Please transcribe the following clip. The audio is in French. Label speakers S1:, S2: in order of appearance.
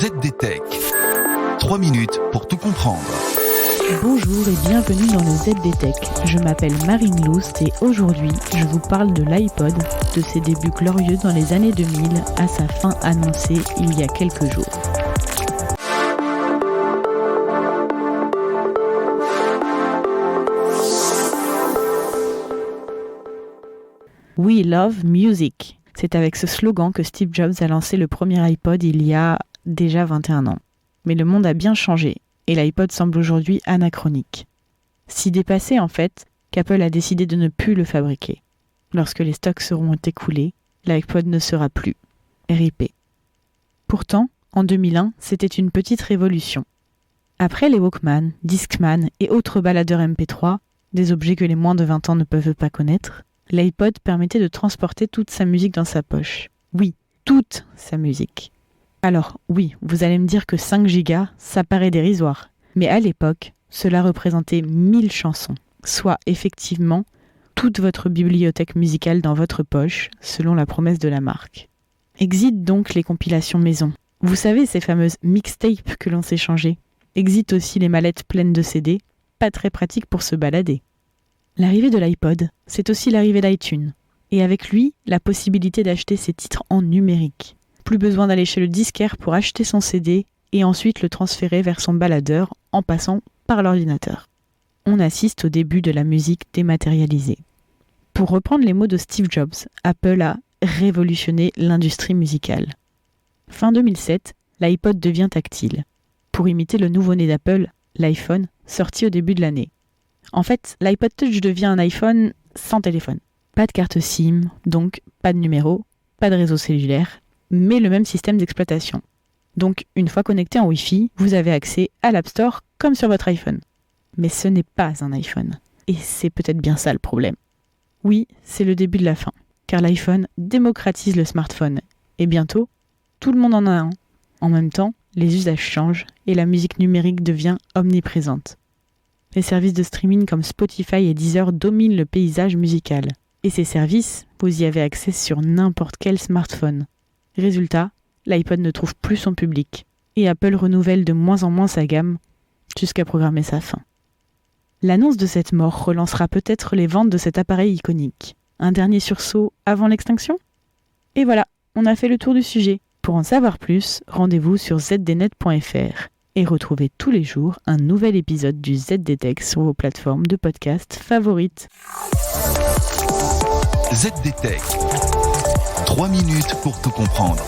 S1: ZDTech. 3 minutes pour tout comprendre.
S2: Bonjour et bienvenue dans le ZDTech. Je m'appelle Marine Loust et aujourd'hui, je vous parle de l'iPod, de ses débuts glorieux dans les années 2000 à sa fin annoncée il y a quelques jours. We love music. C'est avec ce slogan que Steve Jobs a lancé le premier iPod il y a déjà 21 ans. Mais le monde a bien changé et l'iPod semble aujourd'hui anachronique. Si dépassé en fait, qu'Apple a décidé de ne plus le fabriquer. Lorsque les stocks seront écoulés, l'iPod ne sera plus. RIP. Pourtant, en 2001, c'était une petite révolution. Après les Walkman, Discman et autres baladeurs MP3, des objets que les moins de 20 ans ne peuvent pas connaître, l'iPod permettait de transporter toute sa musique dans sa poche. Oui, toute sa musique. Alors oui, vous allez me dire que 5 gigas, ça paraît dérisoire. Mais à l'époque, cela représentait 1000 chansons, soit effectivement toute votre bibliothèque musicale dans votre poche, selon la promesse de la marque. Exit donc les compilations maison. Vous savez, ces fameuses mixtapes que l'on s'échangeait. Exit aussi les mallettes pleines de CD, pas très pratiques pour se balader. L'arrivée de l'iPod, c'est aussi l'arrivée d'iTunes. Et avec lui, la possibilité d'acheter ses titres en numérique. Plus besoin d'aller chez le disquaire pour acheter son CD et ensuite le transférer vers son baladeur en passant par l'ordinateur. On assiste au début de la musique dématérialisée. Pour reprendre les mots de Steve Jobs, Apple a révolutionné l'industrie musicale. Fin 2007, l'iPod devient tactile. Pour imiter le nouveau-né d'Apple, l'iPhone, sorti au début de l'année. En fait, l'iPod Touch devient un iPhone sans téléphone. Pas de carte SIM, donc pas de numéro, pas de réseau cellulaire, mais le même système d'exploitation. Donc, une fois connecté en Wi-Fi, vous avez accès à l'App Store comme sur votre iPhone. Mais ce n'est pas un iPhone. Et c'est peut-être bien ça le problème. Oui, c'est le début de la fin, car l'iPhone démocratise le smartphone. Et bientôt, tout le monde en a un. En même temps, les usages changent et la musique numérique devient omniprésente. Les services de streaming comme Spotify et Deezer dominent le paysage musical. Et ces services, vous y avez accès sur n'importe quel smartphone. Résultat, l'iPod ne trouve plus son public. Et Apple renouvelle de moins en moins sa gamme, jusqu'à programmer sa fin. L'annonce de cette mort relancera peut-être les ventes de cet appareil iconique. Un dernier sursaut avant l'extinction ? Et voilà, on a fait le tour du sujet. Pour en savoir plus, rendez-vous sur zdnet.fr. Et retrouvez tous les jours un nouvel épisode du ZDTech sur vos plateformes de podcast favorites.
S1: ZDTech. 3 minutes pour tout comprendre.